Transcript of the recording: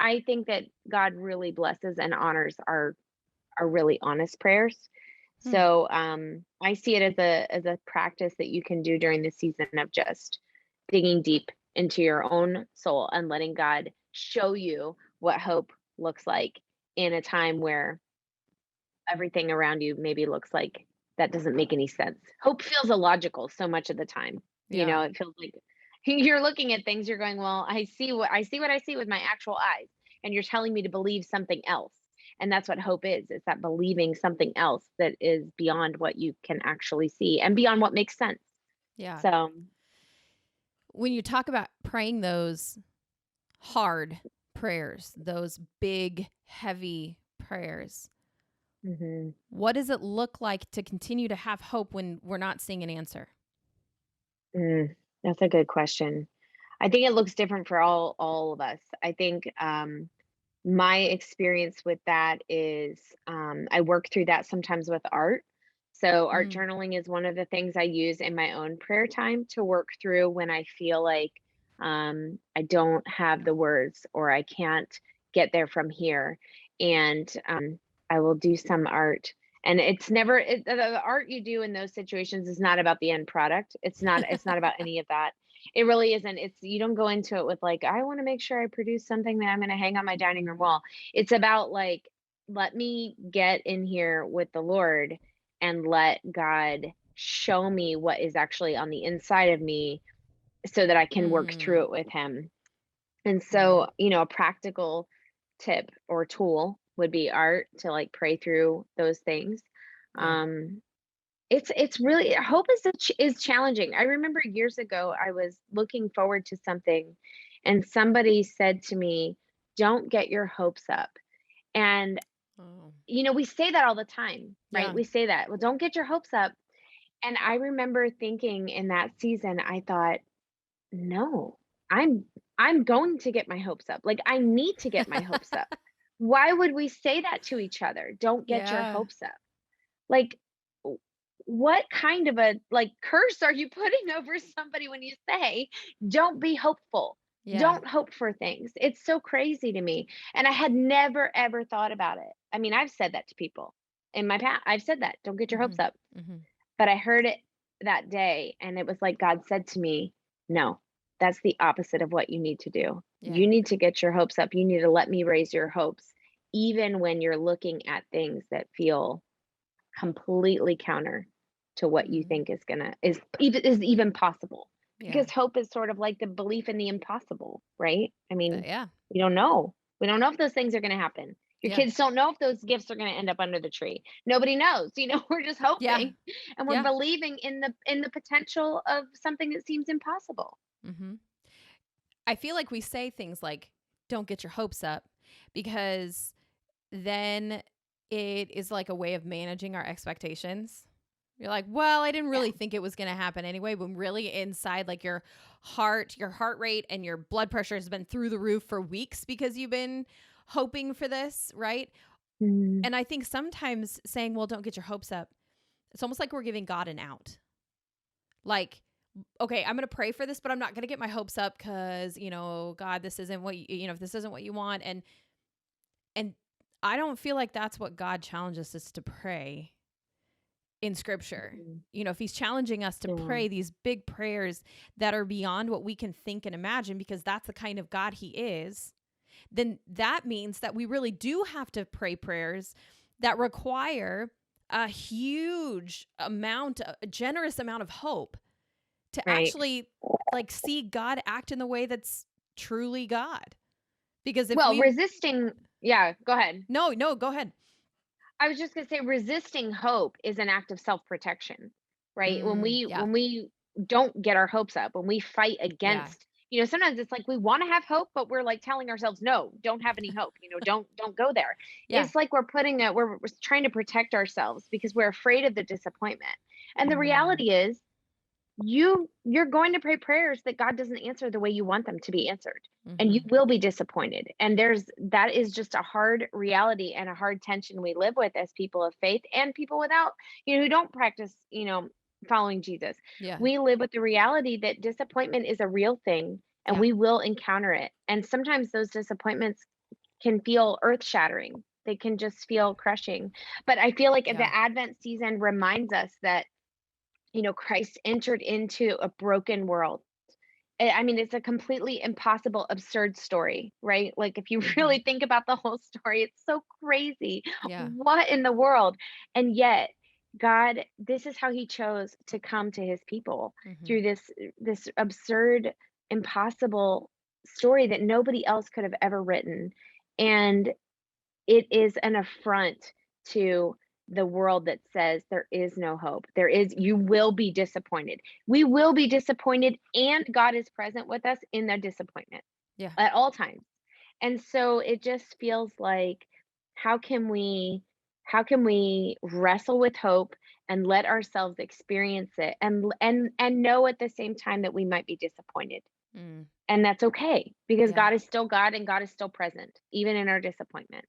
I think that God really blesses and honors our really honest prayers. Hmm. So, I see it as a practice that you can do during the season of just digging deep into your own soul and letting God show you what hope looks like in a time where everything around you maybe looks like that doesn't make any sense. Hope feels illogical so much of the time. You Yeah. know, it feels like you're looking at things, you're going, "Well, I see with my actual eyes, and you're telling me to believe something else." And that's what hope is. It's that believing something else that is beyond what you can actually see and beyond what makes sense. Yeah. So, When you talk about praying those hard prayers, those big, heavy prayers, mhm, what does it look like to continue to have hope when we're not seeing an answer? that's a good question. I think it looks different for all of us. I think my experience with that is I work through that sometimes with art. So, art Mm, journaling is one of the things I use in my own prayer time to work through when I feel like I don't have the words or I can't get there from here. And I will do some art. And it's never the art you do in those situations is not about the end product. It's not about any of that. It really isn't. It's you don't go into it with like, I want to make sure I produce something that I'm going to hang on my dining room wall. It's about like, let me get in here with the Lord and let God show me what is actually on the inside of me so that I can work through mm, it with him. And mm, so, a practical tip or tool would be art to like pray through those things. yeah. Um, it's really hope is challenging. I remember years ago, I was looking forward to something, and somebody said to me, "Don't get your hopes up." And, Oh, we say that all the time, right? yeah. We say that, "Well, don't get your hopes up." And I remember thinking in that season, I thought, "No, I'm I'm going to get my hopes up. Like, I need to get my hopes up. Why would we say that to each other? Don't get your Yeah. hopes up." Like, w what kind of a, like, curse are you putting over somebody when you say, "Don't be hopeful. Yeah. Don't hope for things." It's so crazy to me, and I had never, ever thought about it. I mean, I've said that to people in my past. I've said that, "Don't get your hopes Mhm. up." Mhm. But I heard it that day, and it was like God said to me, "No, that's the opposite of what you need to do. Yeah. You need to get your hopes up. You need to let me raise your hopes, even when you're looking at things that feel completely counter to what you Mm. think is even possible." Yeah. Because hope is sort of like the belief in the impossible, right? I mean, Yeah. we don't know. We don't know if those things are going to happen. Your Yeah. kids don't know if those gifts are going to end up under the tree. Nobody knows. We're just Yeah. hoping and we're Yeah. believing in the potential of something that seems impossible. Mhm. I feel like we say things like, "Don't get your hopes up," because then it is like a way of managing our expectations. You're like, "Well, I didn't Yeah. really think it was gonna happen anyway," when really inside, like, your heart rate and your blood pressure has been through the roof for weeks because you've been hoping for this, right? Mm, And I think sometimes saying, "Well, don't get your hopes up," it's almost like we're giving God an out. Like, okay, I'm going to pray for this, but I'm not going to get my hopes up because, God, this isn't what if this isn't what you want. And I don't feel like that's what God challenges us to pray in scripture. mm, If he's challenging us to yeah, pray these big prayers that are beyond what we can think and imagine, because that's the kind of God he is, then that means that we really do have to pray prayers that require a huge amount, a generous amount of hope to right. actually like see God act in the way that's truly God. Because if Well, we resisting, yeah, go ahead. no, no, go ahead. I was just gonna say resisting hope is an act of self-protection, right? Yeah. When we don't get our hopes up, when we fight Yeah. against, sometimes it's like we want to have hope, but we're like telling ourselves, no, don't have any hope, don't go there. Yeah. It's like we're trying to protect ourselves because we're afraid of the disappointment. And the Mm, reality is you're going to pray prayers that God doesn't answer the way you want them to be answered. And you mhm. will be disappointed. And that is just a hard reality and a hard tension we live with as people of faith and people without, who don't practice, following Jesus. Yeah. We live with the reality that disappointment is a real thing and Yeah. we will encounter it. And sometimes those disappointments can feel earth-shattering. They can just feel crushing. But I feel like Yeah. the Advent season reminds us that, Christ entered into a broken world. I mean, it's a completely impossible, absurd story, right? Like, if you Mhm. really think about the whole story, it's so crazy. Yeah. What in the world? And yet, God, this is how he chose to come to his people Mhm. through this absurd, impossible story that nobody else could have ever written. And it is an affront to the world that says there is no hope. You will be disappointed. We will be disappointed, and God is present with us in the disappointment Yeah. at all times. And so it just feels like, how can we how can we wrestle with hope and let ourselves experience it, and know at the same time that we might be disappointed. Mm. And that's okay, because Yeah. God is still God and God is still present even in our disappointment.